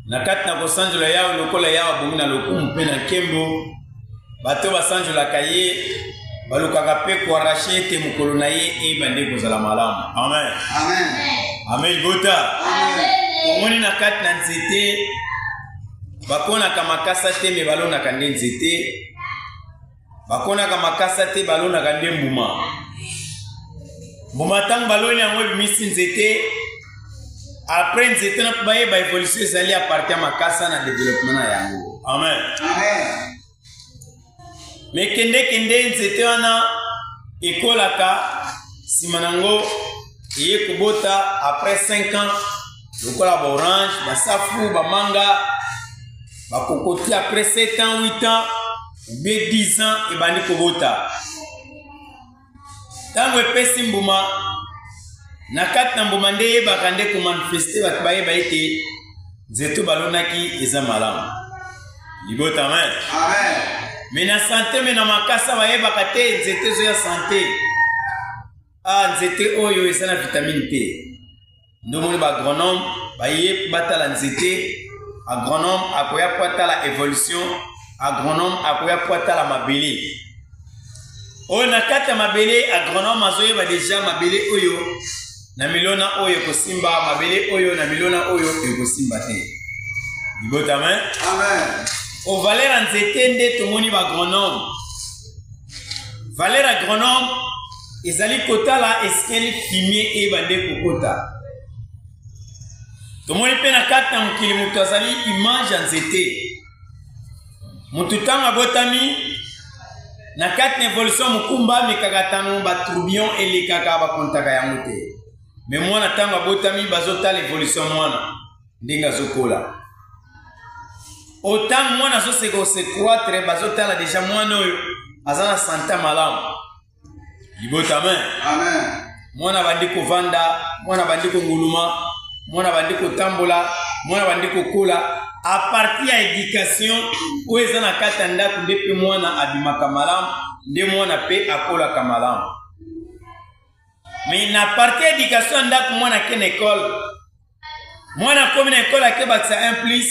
nakati na kosanjola yawe lokola yawe bongi na lokumu pe na kembo bato basanjola kaye balukaka pe koarrache ete mokolo na ye ebande kozala malamu. Amen. Amen. Amen bota. Amen. Omoni na kati na nzete bakonaka makasa te me balonaka nde nzete, bakonaka makasa te balonaka nde mbuma. Mbuma ntango baloni yango ebimisi nzete, après nzete na bayeba évolution ezali a partir ya makasa na développement na yango. Amen. Amen. Me kende nzete wana ekolaka nsima nango eye kobota après 5 ans lokola ba orange, basafu, bamanga, bakokoti après 7 ans, 8 ans, ou bien 10 ans ebandi kobota. Tango epesi mbuma na kati na mbuma nde yebaka nde komanifeste bato bayeba ete nzete balonaki eza malamu. Libota amen. Amen. Me na santé me na makasa bayebaka te nzete ezo ya santé. Nzete oyo eza na vitamine te. Ndomoni ba agronome baye batala nzete, agronome akoya potala évolution, agronome akoya potala mabele. Oyo na kati ya mabele agronome azoyeba deja mabele oyo na milona oyo kosimba, mabele oyo na milona oyo ekosimba te. Libota amen. Amen. O valeur nzete nde tomoni ba agronome. Valeur agronome ezali kotala eskeli fumier ebande kokota. Tomoni pe na kati na mokili mutu azali image ya nzete. Mutu ntango abotami na kati na évolution mokumba amekaka tano batroubion elekaka bakontaka yango te. Me mwana ntango abotami bazotala évolution mwana ndenge azokola. Autant mwana azoseka se croître bazotala deja mwana oyo aza na santé malamu. Libota amen. Amen. Mwana bandi kovanda, mwana bandi konguluma, mwana bandi kotambola, mwana bandi kokola a partir ya éducation oyo eza na kati ya ndako nde pe mwana abimaka malamu, nde mwana pe akolaka malamu. Mais na partir ya éducation ya ndako mwana ke na école, mwana komi na école ake bakisa 1+,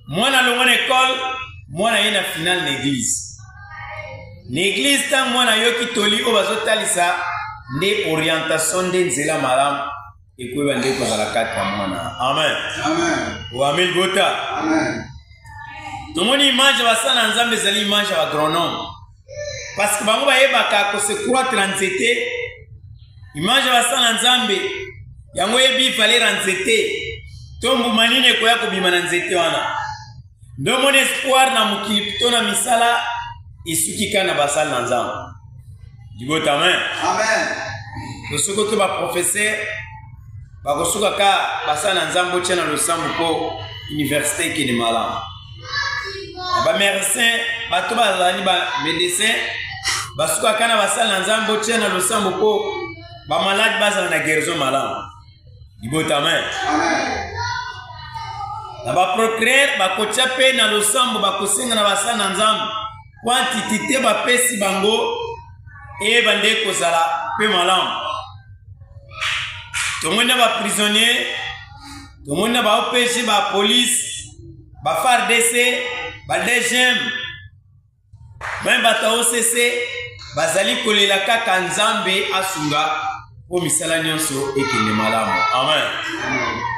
mwana longo na école, mwana ye na finale na église. Na église ntango mwana yoki toli oyo bazotalisa nde orientation nde nzela malamu ekoyeba nde kozala kati ya mwana. Amen. Amen. Amen bota. Amen. Tomoni image basala nzambe ezali image ya agronome. Parce que bango bayebaka kose croître na nzete. Image basala nzambe yango yebi valeur ya nzete. To mbuma nini ekoya kobima na nzete wana. Ndo moni espoir na mokili to na misala esuki kana basala na nzambe. Libota amen. Amen. Tosoko ke ba professeur bakosuka ka basala na nzambe otia na losambo po université ke de malamu. Ba médecin bato bazali ba médecin basuka kana basala na nzambe otia na losambo po ba malade bazala na guérison malamu. Libota amen. Amen. Na ba procréer bakotia pe na losambo bakosenga na basala na nzambe quantité bapesi bango ebande kozala pe malamu. Tomoni na ba prisonnier, tomoni na ba OPG, ba police, ba FARDC, ba DGM, même ba OCC, bazali kolela kaka nzambe asunga po misala nyonso ekende malamu. Amen.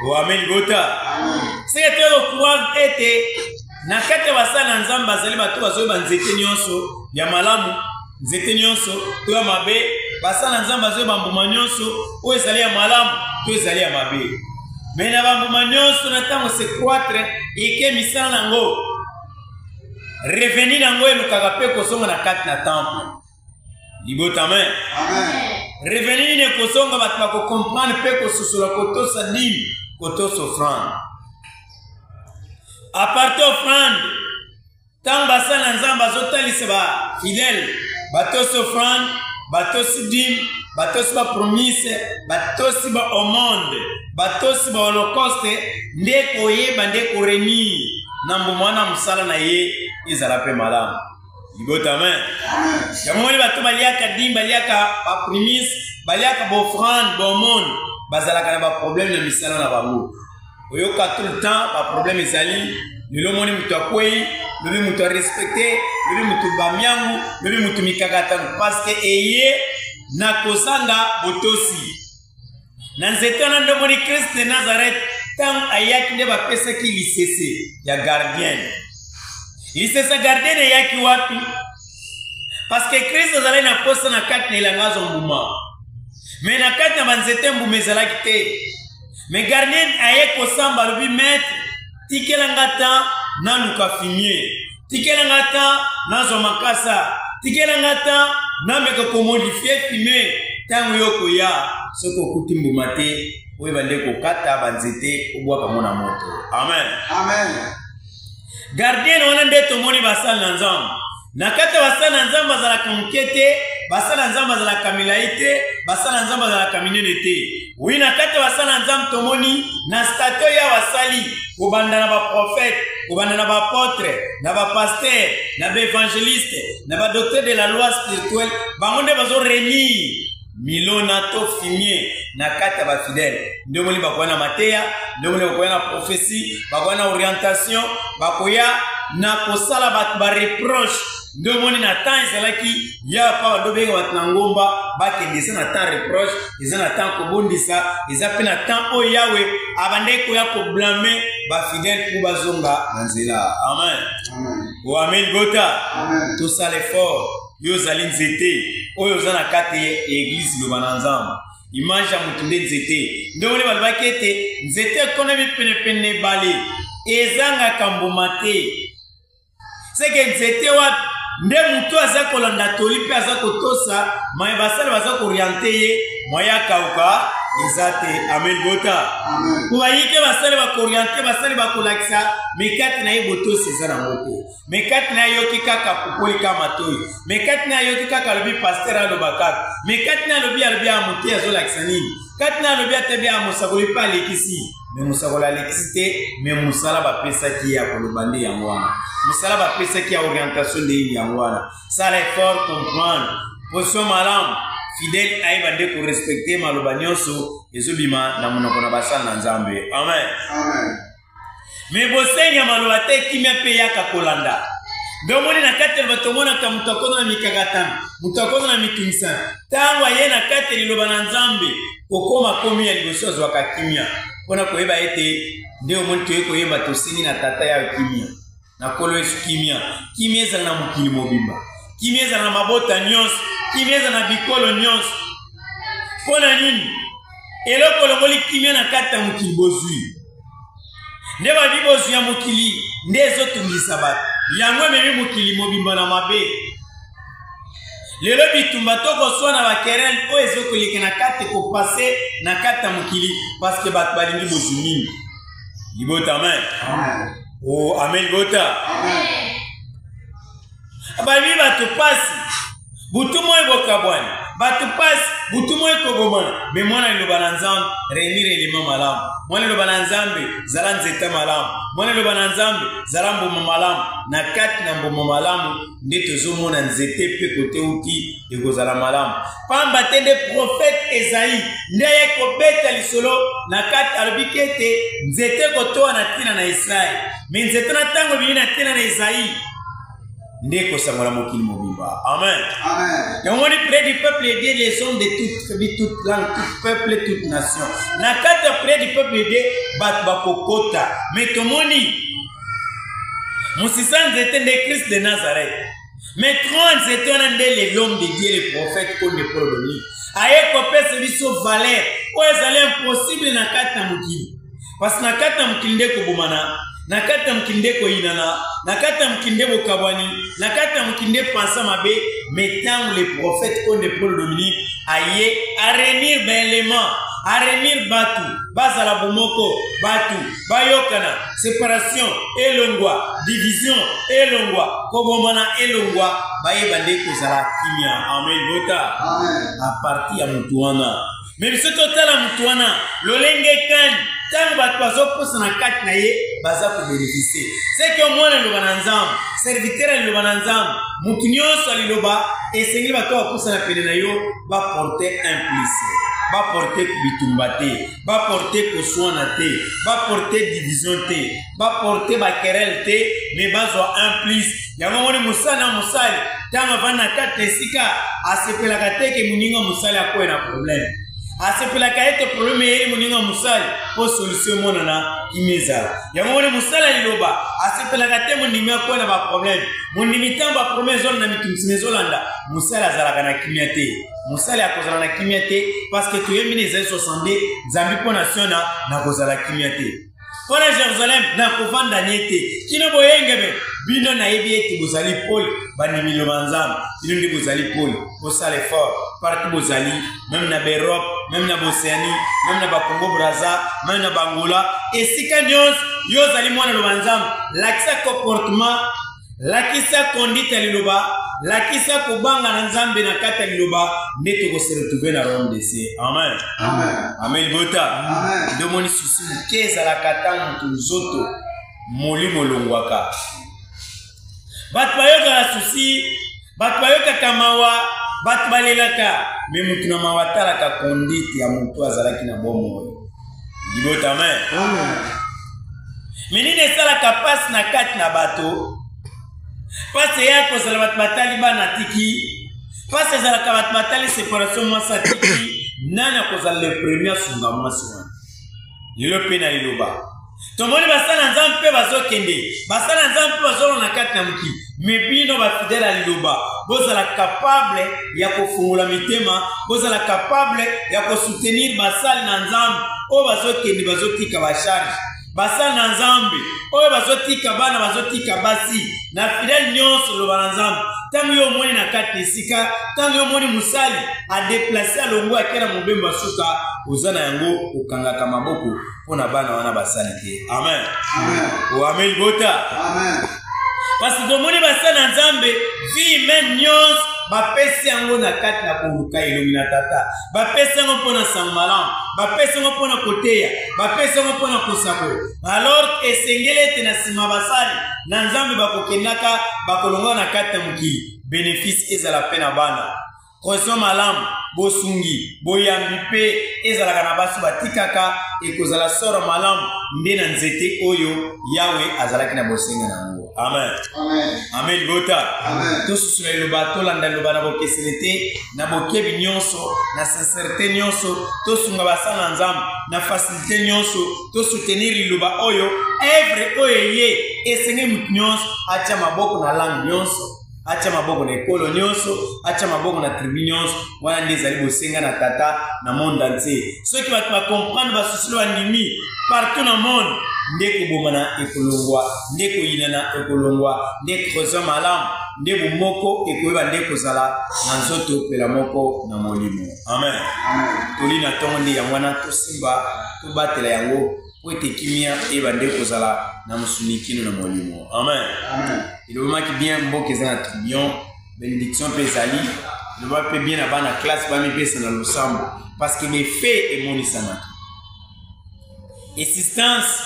O amen gota. C'est que le croire ete na kati basala nzambe bazali bato bazoyeba nzete nyonso ya malamu, nzete nyonso to ya mabe. Basala nzambe azoyeba mbuma nyonso oyo ezali ya malamu to ezali ya mabe. Me na bambuma nyonso na ntango se croître eke misala nango reveni nango elukaka mpe kozonga na kati na temple. Libota amen. Amen. Reveni nini ekozonga bato bakokomprendre mpe kosusola kotosa dîme kotosa offrande. Aparte offrande ntango basala nzambe azotalisa ba fidèle batosi offrande, batosi dîme, batosi ba promise, batosi ba omonde, batosi ba holocauste, nde koyeba nde koreni na mbuma na musala na ye ezala pe malamu. Libota amen. Yamoni bato baliaka dîme, baliaka ba promise, baliaka ba offrande, ba omonde, bazalaka na ba problème na misala na bango. oyoka tout le temps ba problème ezali lelo moni mutu akwei lobi mutu respecté lobi mutu bamiangu lobi mutu mikakata parce que eye na kozanga botosi na nzete na ndo moni Christ de Nazareth tant ayaki nde bapesaki lisese ya gardienne lisese gardienne eyaki wapi parce que Christ azalaki na posa na kati na elanga mbuma mais na kati na banzete mbuma ezalaki te mais gardien aye kosamba lobi maître tikelanga ta naluka fumier tikelanga ta nazwa makasa tikelanga ta nameka komodifie fumier ntango yo koya soki okuti mbuma te oyeba nde kokata banzete obwaka mona moto amen Amen. gardien wana nde tomoni basali na nzambe na kati basali na nzambe bazalaka moke te basali na nzambe bazalaka milai te basali na nzambe bazalaka minene te wi na kati basali na nzambe tomoni na statut ya basali kobanda na baprofete kobanda na bapotre na bapaster na baevangeliste na badocteur de la loi spirituelle bango nde bazorenir milona to fumier na kati ya bafidèle nde omoni bakoya na mateya nde omoni bakoya na prophétie bakoya na orientation bakoya na kosala bato bareproche nde omoni na temps ezalaki ya pa bando benga bato na ngomba bakende eza na temps reproche eza na temps kobondisa eza mpe na temps oyo yawe abande koya koblame bafidèle mpo bazonga na nzela amen o amen gota tosala effort yo ozali nzete oyo oza na kati ya eglise loba na nzambe image ya motu nde nzete nde omoni balobaki ete nzete ekonami penepene ebale ezangaka mbuma te seke nzete wapi nde mutu aza kolanda toli mpe aza kotosa maye basali baza koriente ye moye akauka eza te amen bota po bayike basali bakoriente basali bakolakisa mekati na ye botosi eza nango te mekati na ye yoki kaka popoli ka matoi mekati na ye yoki kaka alobi paster aloba kaka mekati na alobi ya mote azolakisa nini kati na alobi atabi ya mosakoli mpe alekisi me mosakoli alekisi te me mosala bapesaki ya koloba nde yango wana mosala bapesaki ya orientation nde yango wana sala effort comprendre position malamu fidèle ayeba nde korespecte maloba nyonso ezobima na monoko na basala na nzambe amen me bosenya maloba te kimia mpe yaka kolanda nde omoni na kati ya bato omonaka moto akoza na mikakatano moto akoza na mitumisano ntango aye na kati ya liloba na nzambe kokoma komi ya liboso azwaka kimia mpona koyeba ete nde omoni toye koyeba tosengi na tata ya kimia na kolo yesu kimia kimia ezala na mokili mobimba kimia ezala na mabota nyonso kimia ezala na bikolo nyonso mpona nini eloko olongoli kimia na kati ya mokili bozwi nde babi bozwi ya mokili nde ezotungisa bato yango ememi mokili mobimba na mabe lelo bitumba tokoswa na bakerele oyo ezokoleka na kati kopase na kati ya mokili parceke bato balingi bozwi mingi libota amen o amen libota babi bato pasi butu moyo bokabwani bato pasi butu moyo kobomana me mwana liloba na nzambe renir elema malamu mwana liloba na nzambe zala nzeta malamu mwana liloba na nzambe zala mbuma malamu na kati na mbuma malamu nde tozomona nzete mpe kote uti ekozala malamu pamba te nde profete Ezayi nde aye kobeta lisolo na kati alobiki ete nzete kotowa na ntina na Israele me nzete na ntango bimi na ntina na Ezayi nde kosangola mokili mobimba amen yongoni près du peuple aidé les hommes de toute tribu toute langue tout peuple toute nation na kati près du peuple aidé bato bakokota mais tomoni musisa nzete nde Christ de Nazareth mais 30 nzete wana nde l'homme de Dieu le prophète comme de Paul Dominique aye kopesa biso valeur oyo ezali impossible na kati na mokili parce na kati na mokili nde kobomana na kati ya mokili nde koyinana na kati ya mokili nde bokabwani na kati ya mokili nde pansa mabe mais ntango le prophète comme de Paul Dominique aye arenir baélément arenir batu bazala bomoko batu bayokana séparation elongwa division elongwa kobomana elongwa bayeba nde kozala kimia amen bota a partir ya mutu wana mais biso totala mutu wana lolenge kani ntango bato bazoposa na kati na ye baza kobeneficie seke omwana liloba na nzambe serviteur ya liloba na nzambe mutu nyonso aliloba esengeli bato baposa na pene na yo baporte implice va porter bitumba te, va porter koswana te, va porter division te, va porter bakerel te, mais bazwa un plus. Yango moni musala musali, tanga vana kate sika, asepelaka te ke muninga musali akwe na problème. Asepelaka ete problème yeli muninga musali, po solution monana imeza. Yango moni musala liloba, asepelaka te munimi akwe na ba problème. Munimi tamba problème zone na mitumsime zolanda, musala azalaka na kimia te. Musali akozala na kimia te, parce que tuyembi ne zali 60 zambi po nation na kozala kimia te. Pona Jérusalem na kovanda niete. Kino boyengebe bino na yebi ete bozali poli banimilo banzambe. Bino ndi bozali poli, bosala effort partout bozali, même na Europe, même na Océanie, même na Congo Brazza, même na Bangola. Esika nyos yo zali mwana lo banzambe. Lakisa comportement, lakisa conduite liloba, lakisa kobanga na nzambe na kata liloba, ndeko ko se retrouver na Rome de Dieu. Amen. Amen. Amen bota. Amen. De moni susi mukeza la kata mutu nzoto molimo longwaka. Bat bayoka la susi, bat bayoka kamawa, bat balelaka, me mutu na mawatala ka conduite ya mutu azalaki na bomo. Libota amen. Amen. Menine sala kapasi na kati na bato. Pase yako zala bat matali bana tiki. Pase zala ka bat matali séparation mwasa tiki. Nana kozala le premier sunga mwasi wana. Lilo pena liloba. Tomoni basala nzampe bazokende. Basala nzampe bazolo na kati na muki. Mebino ba fidèle liloba. Bozala capable ya kofungula mitema. Bozala capable ya kosoutenir basali na nzambe. O bazokende bazotika ba charge. Basala na nzambe. O bazotika bana bazotika basi. Na fidèle nyonso lo bana nzambe. Tango yo moni na kati sika, tango yo moni musali a déplacer alongo akera mobemba suka uzana yango ukangaka maboko pona bana wana basali te. Amen. Amen. O amen bota. Amen. Parce que moni basala nzambe vi men nyos bapesi yango na kati na koluka ilumina tata. Bapesi yango pona samalam, bapesi yango pona koteya, bapesi yango pona kosako. Alors esengele te na sima basali na nzambe bakokendaka bakolonga na kati na mukili. Bénéfice ezala pena bana. Koso malam bosungi boyambi pe ezala kana basu batikaka ekozala soro malam nde na nzete oyo yawe azalaki na bosenga na ngo. Amen. Amen. Amen bota. Amen. To susula loba to landa loba na bokeselete na bokebi nyonso na sincérité nyonso to sunga basana nzambe na facilité nyonso to soutenir loba oyo œuvre oyo ye esenge mutu nyonso acha maboko na langue nyonso. Acha maboko na ekolo nyonso, acha maboko na tribu nyonso, wana nde zali bosenga na tata na monde entier. Ceux qui va comprendre ba susilo andimi partout na monde, nde koboma na ekolongwa, nde koyina na ekolongwa, nde kozo malam, nde bomoko ekoyeba nde kozala na nzoto pela moko na molimo. Amen. Amen. Tolina tongo nde yangwana tosimba, tobatela yango ote kimia eba nde kozala na musunikino na molimo. Amen. Amen. Il va qui bien mboke za tribion bénédiction pesali il va pe bien aba na classe ba mi pesa na lusambo parce que mes faits et mon isamaki existence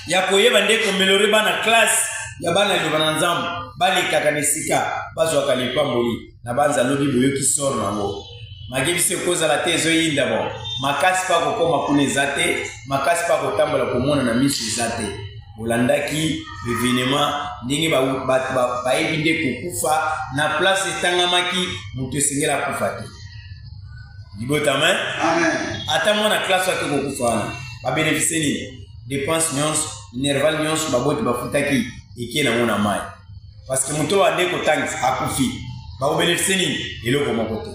ya koyeba nde ko melore ba na classe ya bana liba na nzambo bali kakanisika bazwa kalipamboli na banza lobi boyo ki sor nango magibise koza la tezo yinda bon makasi pa ko koma kuna zate makasi pa ko tambola ko mona na misu zate Olandaki événement ndenge ba ebinde kukufa na place etangamaki mutu singela kufa te. Libota amen. Amen. Ata mona classe wa kukufa na ba bénéficier ni dépense nyonso nerval nyonso baboti bafutaki eke na mona mai. Parce que mutu wa ndeko tangi akufi ba bénéficier ni eloko moko te.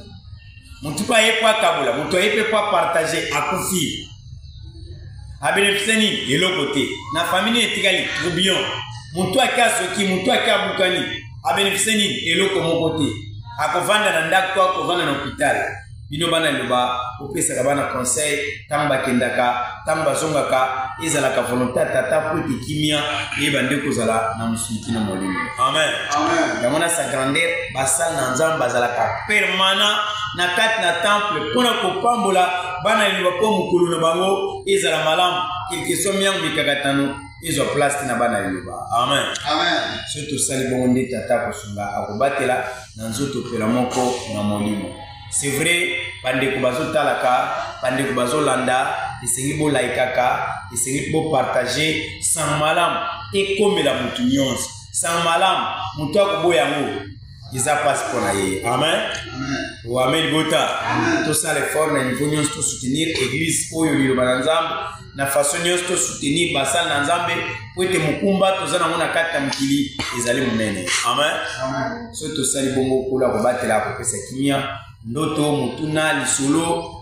Mutu pa yekwa kabula mutu yepe pa partager akufi. A bénéficier eloko te na famille etikali tourbillon muntu akasoki muntu akabukani a bénéficier eloko moko te akovanda na ndako akovanda na hôpital bino bana loba opesa bana conseil tamba kendaka tamba zongaka ezalaka volonté tata pour tikimia eba ndeko zala na musiki na molimo. Amen. Amen. Yamona sa grandeur basal na nzamba bazalaka permanent na kati na temple pona kopambola bana liba po mukulu na bango ezala malamu quelque soit miangu mikakatano izo place na bana liba. Amen. Amen. Surtout sali bongo nde tata kosunga akobatela na nzoto pela moko na molimo. c'est vrai bandeko bazotalaka bandeko bazolanda esengi bolaikaka esengi bopartage sans malamu ekomela mutu nyonso sans malamu mutu akoboya yango eza pasi mpona ye amen amen bota tosala effort na niveau nyonso tosoutenir église oyo liloba na nzambe na façon nyonso tosoutenir basala na nzambe po ete mokumba toza nango na kati ya mokili ezali monene amen so tosali bongo kola kobatela kopesa kimia ndoto motuna lisolo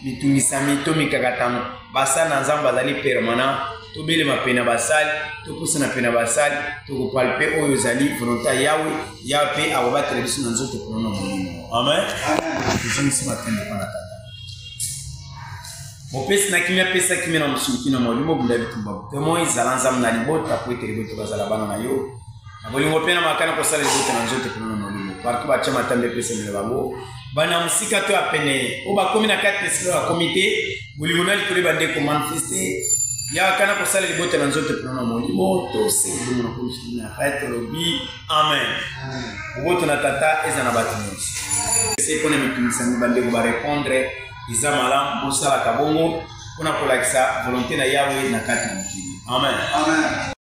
mitungisami to mikakatano basala na nzambe azali permanent tobelema pena basali topusana pena basali tokopalpe oyo ezali volonté yawe yawe mpe akobatela biso na nzoto mpona molimo amen tozongisi matende mpona tata mopesi na kimia pesa kimia na mosuki na molimo bunda bitumba temo ezala nzambe na libota po ete libota bazala bana na yo na bolingo mpe na makana kosala libota na nzoto mpona molimo partout batya matambe epesemele bango bana mosika to ya pene oyo bakomi na kati esika bakomi te bolingo na likolo bandeko manifeste ya kana kosala libota na nzoto mpona molimo tosengi na komisi na rete lobi amen oboto na tata eza na bato nyonso ese mpona mitumisami bandeko barépondre eza malamu bosalaka bongo mpona kolakisa volonté na yawe na kati na mokili amen